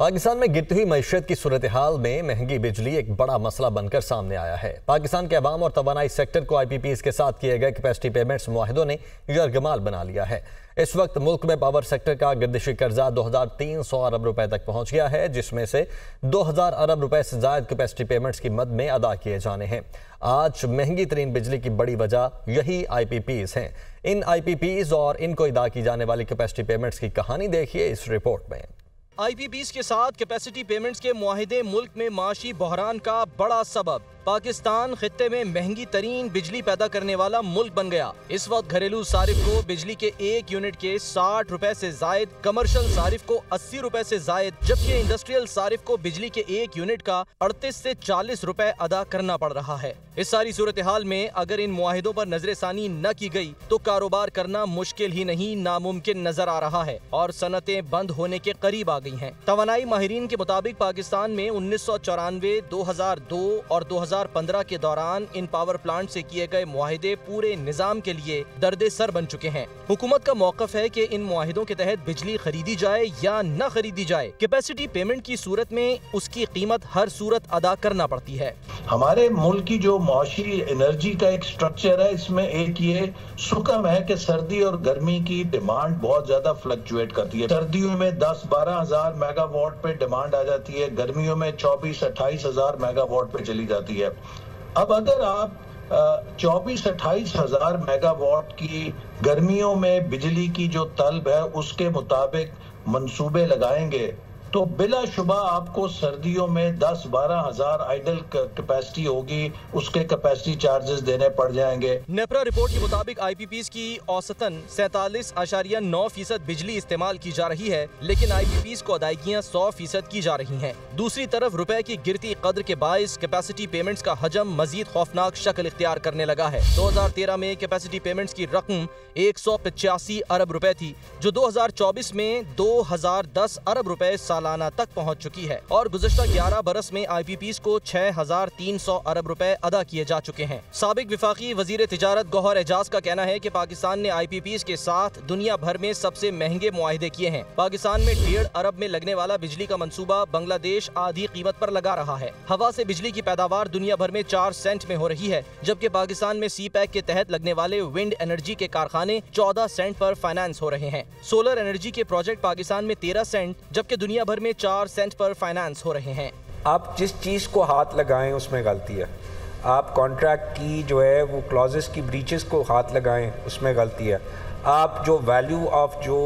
पाकिस्तान में गिरती हुई मईशत की सूरत हाल में महंगी बिजली एक बड़ा मसला बनकर सामने आया है। पाकिस्तान के अवाम और तवानाई सेक्टर को IPPs के साथ किए गए कैपेसिटी पेमेंट्स मुआहिदों ने यरगमाल बना लिया है। इस वक्त मुल्क में पावर सेक्टर का गिरदिशी कर्जा 2300 अरब रुपए तक पहुंच गया है, जिसमें से 2000 अरब रुपए से ज्यादा कैपेसिटी पेमेंट्स की मद में अदा किए जाने हैं। आज महंगी तरीन बिजली की बड़ी वजह यही IPPs हैं। इन IPPs और इनको अदा की जाने वाली कैपेसिटी पेमेंट्स की कहानी देखिए इस रिपोर्ट में। IPPs के साथ कैपेसिटी पेमेंट्स के मुआहिदे मुल्क में माशी बहरान का बड़ा सबब। पाकिस्तान खित्ते में महंगी तरीन बिजली पैदा करने वाला मुल्क बन गया। इस वक्त घरेलू सारिफ को बिजली के एक यूनिट के 60 रुपए से जायद, कमर्शियल सारिफ को 80 रुपए से जायद, जबकि इंडस्ट्रियल सारिफ को बिजली के एक यूनिट का 38 से 40 रुपए अदा करना पड़ रहा है। इस सारी सूरत हाल में अगर इन मुआहिदों पर नजरसानी न की गई तो कारोबार करना मुश्किल ही नहीं नामुमकिन नजर आ रहा है और सनतें बंद होने के करीब आ गई हैं। तवानाई माहिरीन के मुताबिक पाकिस्तान में 1994, 2002 और 2015 के दौरान इन पावर प्लांट से किए गए मुआहिदे पूरे निजाम के लिए दर्द सर बन चुके हैं। हुकूमत का मौकफ है कि इन मुआहिदों के तहत बिजली खरीदी जाए या न खरीदी जाए, कैपेसिटी पेमेंट की सूरत में उसकी कीमत हर सूरत अदा करना पड़ती है। हमारे मुल्क की जो माशी एनर्जी का एक स्ट्रक्चर है, इसमें एक ये सुकम है कि सर्दी और गर्मी की डिमांड बहुत ज्यादा फ्लक्चुएट करती है। सर्दियों में 10-12 हजार मेगावाट पे डिमांड आ जाती है, गर्मियों में 24-28 हजार मेगावाट पे चली जाती है। अब अगर आप 24-28 हजार मेगावाट की गर्मियों में बिजली की जो तलब है उसके मुताबिक मंसूबे लगाएंगे तो बिलाशुबा आपको सर्दियों में 10-12 हजार आइडल कैपेसिटी होगी, उसके कैपेसिटी चार्जेस देने पड़ जाएंगे। नेपरा रिपोर्ट के मुताबिक IPPs की औसतन 47.9% बिजली इस्तेमाल की जा रही है, लेकिन IPPs को अदायगियां 100% की जा रही हैं। दूसरी तरफ रुपए की गिरती कद्र के बायस कैपेसिटी पेमेंट्स का हजम मजीद खौफनाक शक्ल इख्तियार करने लगा है। 2013 में कैपेसिटी पेमेंट्स की रकम 185 अरब रुपए थी, जो 2024 में 2010 अरब रुपए सालाना तक पहुंच चुकी है और गुज़श्ता 11 बरस में IPPs को 6300 अरब रुपए अदा किए जा चुके हैं। साबिक विफाकी वजीर तिजारत गौहर एजाज का कहना है कि पाकिस्तान ने IPPs के साथ दुनिया भर में सबसे महंगे मुआहिदे किए हैं। पाकिस्तान में 1.5 अरब में लगने वाला बिजली का मंसूबा बांग्लादेश आधी कीमत पर लगा रहा है। हवा से बिजली की पैदावार दुनिया भर में 4 सेंट में हो रही है, जबकि पाकिस्तान में CPEC के तहत लगने वाले विंड एनर्जी के कारखाने 14 सेंट पर फाइनेंस हो रहे हैं। सोलर एनर्जी के प्रोजेक्ट पाकिस्तान में 13 सेंट जबकि दुनिया भर में 4 सेंट पर फाइनेंस हो रहे हैं। आप जिस चीज़ को हाथ लगाएं उसमें गलती है। आप कॉन्ट्रैक्ट की जो है वो क्लॉजेस की ब्रीचेस को हाथ लगाएं उसमें गलती है। आप जो वैल्यू ऑफ जो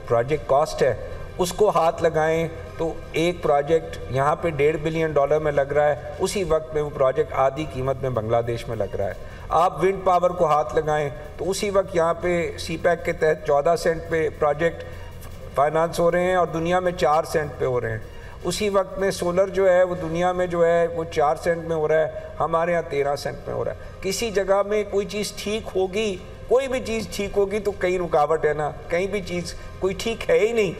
प्रोजेक्ट कॉस्ट है उसको हाथ लगाएं तो एक प्रोजेक्ट यहाँ पे $1.5 बिलियन में लग रहा है, उसी वक्त में वो प्रोजेक्ट आधी कीमत में बांग्लादेश में लग रहा है। आप विंड पावर को हाथ लगाएं तो उसी वक्त यहाँ पे CPEC के तहत 14 सेंट पे प्रोजेक्ट फाइनेंस हो रहे हैं और दुनिया में 4 सेंट पे हो रहे हैं। उसी वक्त में सोलर जो है वो दुनिया में जो है वो 4 सेंट में हो रहा है, हमारे यहाँ 13 सेंट में हो रहा है। किसी जगह में कोई चीज़ ठीक होगी, कोई भी चीज़ ठीक होगी तो कहीं रुकावट है ना, कहीं भी चीज़ कोई ठीक है ही नहीं।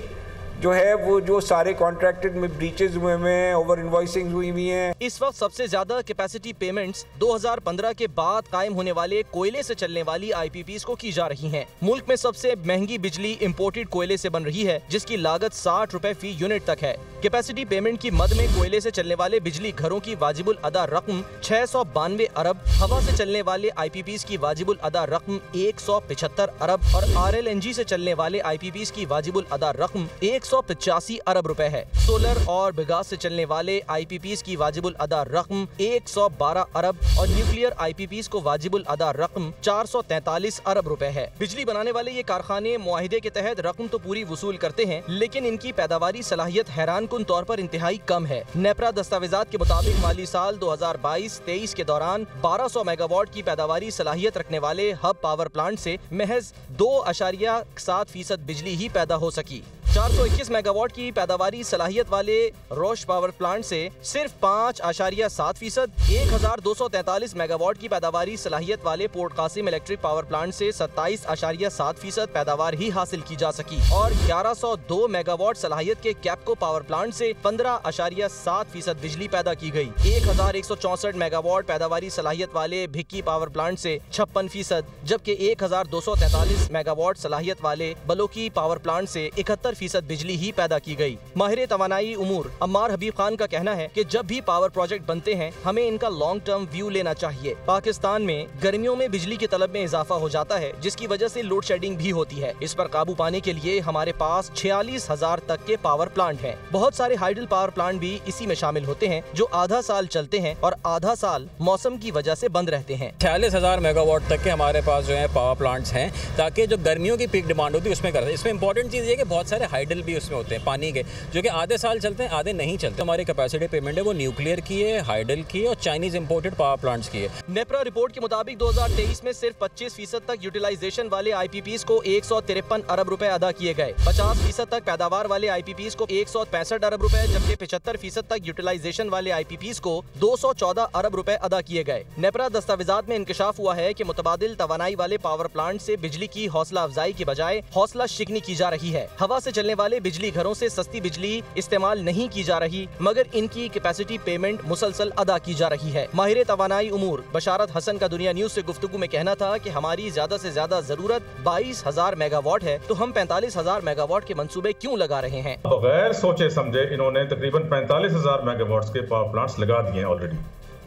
जो है वो जो सारे कॉन्ट्रैक्टेड में ब्रीचेस हुए हैं, ओवर इनवॉइसिंग हुई हुई हैं। इस वक्त सबसे ज्यादा कैपेसिटी पेमेंट्स 2015 के बाद कायम होने वाले कोयले से चलने वाली IPPs को की जा रही हैं। मुल्क में सबसे महंगी बिजली इंपोर्टेड कोयले से बन रही है, जिसकी लागत 60 रुपए फी यूनिट तक है। कैपेसिटी पेमेंट की मद में कोयले से चलने वाले बिजली घरों की वाजिबुल अदा रकम 692 अरब, हवा से चलने वाले IPPs की वाजिबुल अदा रकम 175 अरब और RLNG से चलने वाले IPPs की वाजिबुल अदा रकम 185 अरब रुपए है। सोलर और बिगास से चलने वाले IPPs की वाजिबुल अदा रकम 112 अरब और न्यूक्लियर IPPs को वाजिबुल अदा रकम 443 अरब रुपए है। बिजली बनाने वाले ये कारखाने मुआहिदे के तहत रकम तो पूरी वसूल करते हैं, लेकिन इनकी पैदावारी सलाहियत हैरानकुन तौर पर इंतहाई कम है। नेपरा दस्तावेजात के मुताबिक माली साल 2022-23 के दौरान 1200 मेगावाट की पैदावारी सलाहियत रखने वाले हब पावर प्लांट से महज 2.7% बिजली ही पैदा हो सकी। 421 मेगावाट की पैदावारी सलाहियत वाले रोश पावर प्लांट से सिर्फ 5.7%, 1243 मेगावाट की पैदावारी सलाहियत वाले Port Qasim electric power plant से 27.7% पैदावार ही हासिल की जा सकी और 1102 मेगावाट सलाहियत के कैपको पावर प्लांट से 15.7% बिजली पैदा की गई। 1164 मेगावाट पैदावारी सलाहियत वाले भिक्की पावर प्लांट से 56%, जबकि 1243 मेगावाट सलाहियत वाले बलोकी पावर प्लांट से 71 75% बिजली ही पैदा की गई। माहिर तवानाई उमूर अम्मार हबीब खान का कहना है कि जब भी पावर प्रोजेक्ट बनते हैं हमें इनका लॉन्ग टर्म व्यू लेना चाहिए। पाकिस्तान में गर्मियों में बिजली की तलब में इजाफा हो जाता है, जिसकी वजह से लोड शेडिंग भी होती है। इस पर काबू पाने के लिए हमारे पास 46,000 तक के पावर प्लांट हैं। बहुत सारे हाइडल पावर प्लांट भी इसी में शामिल होते हैं जो आधा साल चलते हैं और आधा साल मौसम की वजह से बंद रहते हैं। 46,000 मेगावाट तक के हमारे पास जो है पावर प्लांट्स हैं, ताकि जो गर्मियों की पीक डिमांड होती है उसमें करते हैं। इसमें इंपॉर्टेंट चीज़ ये कि बहुत सारे हाइडल भी उसमें होते हैं पानी के, जो कि आधे साल चलते हैं आधे नहीं चलते। हमारी कैपेसिटी पेमेंट है वो न्यूक्लियर की है, हाइडल की है और चाइनीज इंपोर्टेड पावर प्लांट्स की है। नेपरा रिपोर्ट के मुताबिक 2023 में सिर्फ 25% तक यूटिलाइजेशन वाले IPPs को 153 अरब रुपए अदा किए गए। 50% तक पैदावार वाले IPPs को 165 अरब रुपए, जबकि 75% तक यूटिलाइजेशन वाले IPPs को 214 अरब रुपए अदा किए गए। नेपरा दस्तावेजात में इंकशाफ हुआ है कि मुतबादिल तवानाई वाले पावर प्लांट से बिजली की हौसला अफजाई की बजाय हौसला शिकनी की जा रही है। हवा से चलने वाले बिजली घरों से सस्ती बिजली इस्तेमाल नहीं की जा रही, मगर इनकी कैपेसिटी पेमेंट मुसलसल अदा की जा रही है। माहिर तवानाई उमूर बशारत हसन का दुनिया न्यूज से गुफ्तगू में कहना था कि हमारी ज्यादा से ज्यादा जरूरत 22,000 मेगावाट है, तो हम 45,000 मेगावाट के मंसूबे क्यों लगा रहे हैं। बगैर सोचे समझे इन्होंने तकरीबन 45,000 मेगावाट के पावर प्लांट्स लगा दिए हैं। ऑलरेडी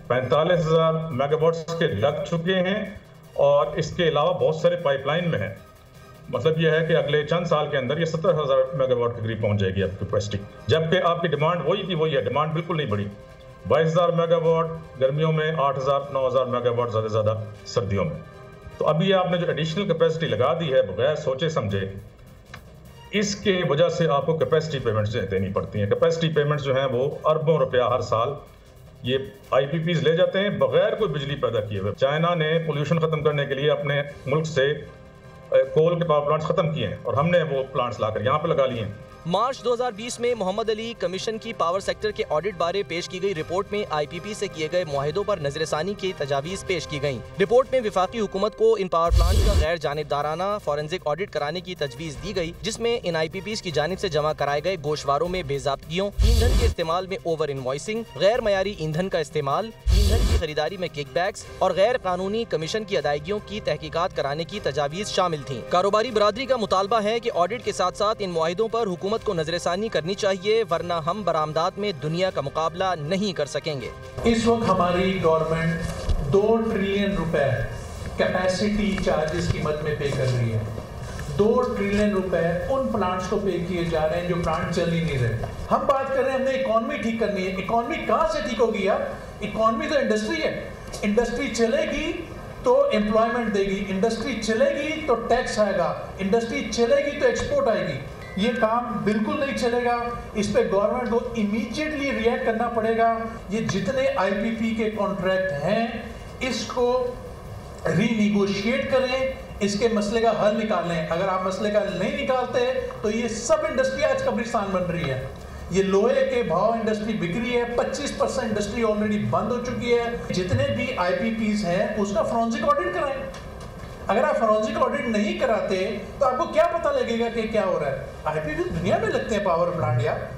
45,000 मेगावाट के लग चुके हैं और इसके अलावा बहुत सारे पाइपलाइन में हैं। मतलब यह है कि अगले चंद साल के अंदर ये 70,000 मेगावाट के करीब पहुंच जाएगी आपकी कैपेसिटी, जबकि आपकी डिमांड वही की वही है। डिमांड बिल्कुल नहीं बढ़ी। 22,000 मेगावाट गर्मियों में, 8,000 9,000 मेगावाट ज़्यादा सर्दियों में। तो अभी आपने जो एडिशनल कैपेसिटी लगा दी है बगैर सोचे समझे, इसके वजह से आपको कैपेसिटी पेमेंट्स देनी पड़ती हैं। कैपेसिटी पेमेंट्स जो हैं वो अरबों रुपया हर साल ये IPPs ले जाते हैं बगैर कोई बिजली पैदा किए हुए। चाइना ने पोल्यूशन खत्म करने के लिए अपने मुल्क से कोल के पावर प्लांट्स खत्म किए हैं और हमने वो प्लांट्स लाकर यहाँ पे लगा लिए हैं। मार्च 2020 में मोहम्मद अली कमीशन की पावर सेक्टर के ऑडिट बारे पेश की गई रिपोर्ट में IPP से किए गए मुआहिदों पर नजरसानी की तजावीज पेश की गयी। रिपोर्ट में विफाकी हुकूमत को इन पावर प्लांट का गैर जानिबदाराना फॉरेंसिक ऑडिट कराने की तजवीज दी गई, जिसमें इन IPPs की जानिब से जमा कराए गए गोशवारों में बेजाब्तगियों, ईंधन के इस्तेमाल में ओवर इनवॉइसिंग, गैर मयारी ईंधन का इस्तेमाल, ईंधन की खरीदारी में किकबैक्स और गैर कानूनी कमीशन की अदायगियों की तहकीकात कराने की तजावीज शामिल थी। कारोबारी बरादरी का मुतालबा है कि ऑडिट के साथ साथ इन मुआहिदों पर हुकूमत को नजरसानी करनी चाहिए, वरना हम बरामदात में दुनिया का मुकाबला नहीं कर सकेंगे। इस वक्त हमारी गवर्नमेंट 2 ट्रिलियन रुपए कैपेसिटी चार्जेस की मद में पे कर रही है। 2 ट्रिलियन रुपए उन प्लांट्स को पे किए जा रहे हैं जो प्लांट चल ही नहीं रहे। हम बात कर रहे हैं हमने इकोनॉमी ठीक करनी है। इकोनॉमी कहाँ से ठीक होगी यार? इकोनॉमी तो इंडस्ट्री है। इंडस्ट्री चलेगी तो एम्प्लॉयमेंट देगी, इंडस्ट्री चलेगी तो टैक्स आएगा, इंडस्ट्री चलेगी तो एक्सपोर्ट आएगी। ये काम बिल्कुल नहीं चलेगा। इस पे गवर्नमेंट को इमीडिएटली रिएक्ट करना पड़ेगा। ये जितने IPP के कॉन्ट्रैक्ट हैं इसको रीनिगोशिएट करें, इसके मसले का हल निकालें। अगर आप मसले का हल नहीं निकालते तो ये सब इंडस्ट्री आज कब्रिस्तान बन रही है। ये लोहे के भाव इंडस्ट्री बिक रही है, 25% इंडस्ट्री ऑलरेडी बंद हो चुकी है। जितने भी IPPs हैं उसका फॉरेंसिक ऑडिट कराएं। अगर आप फॉरेंसिक ऑडिट नहीं कराते तो आपको क्या पता लगेगा कि क्या हो रहा है। IPP दुनिया में लगते हैं पावर प्लांट यार।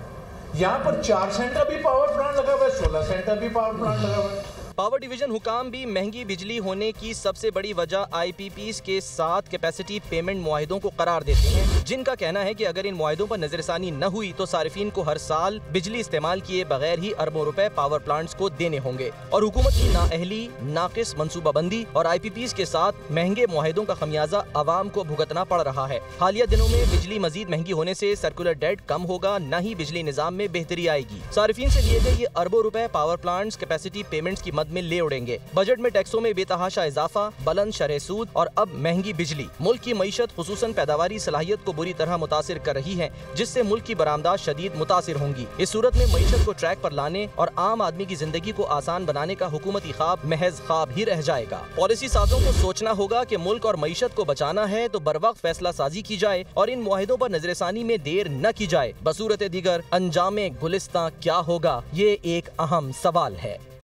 यहाँ पर 4 सेंट का भी पावर प्लांट लगा हुआ है, 16 सेंट का भी पावर प्लांट लगा हुआ है। पावर डिवीजन हुकाम भी महंगी बिजली होने की सबसे बड़ी वजह IPPs के साथ कैपेसिटी पेमेंट मुआहिदों को करार देते हैं, जिनका कहना है कि अगर इन मुआहिदों पर नजरसानी न हुई तो सार्फिन को हर साल बिजली इस्तेमाल किए बगैर ही अरबों रुपए पावर प्लांट्स को देने होंगे और हुकूमत की नाअहली, नाकिस मनसूबाबंदी और IPPs के साथ महंगे मुआहिदों का खमियाजा अवाम को भुगतना पड़ रहा है। हालिया दिनों में बिजली मजीद महंगी होने से सर्कुलर डेट कम होगा, न ही बिजली निजाम में बेहतरी आएगी। सार्फिन से लिए गए ये अरबों रुपए पावर प्लांट्स कैपेसिटी पेमेंट्स की में ले उड़ेंगे। बजट में टैक्सों में बेतहाशा इजाफा, बुलंद शरह सूद और अब महंगी बिजली मुल्क की मईशत खुसूसन पैदावारी सलाहियत को बुरी तरह मुतासिर कर रही है, जिससे मुल्क की बरामदात शदीद मुतासिर होंगी। इस सूरत में मईशत को ट्रैक पर लाने और आम आदमी की जिंदगी को आसान बनाने का हुकूमती ख्वाब महज ख्वाब ही रह जाएगा। पॉलिसी साजों को सोचना होगा कि मुल्क और मईशत को बचाना है तो बर वक्त फैसला साजी की जाए और इन मुआहिदों पर नजरसानी में देर न की जाए। बसूरत दीगर अंजामे गुलिस्तां क्या होगा, ये एक अहम सवाल है।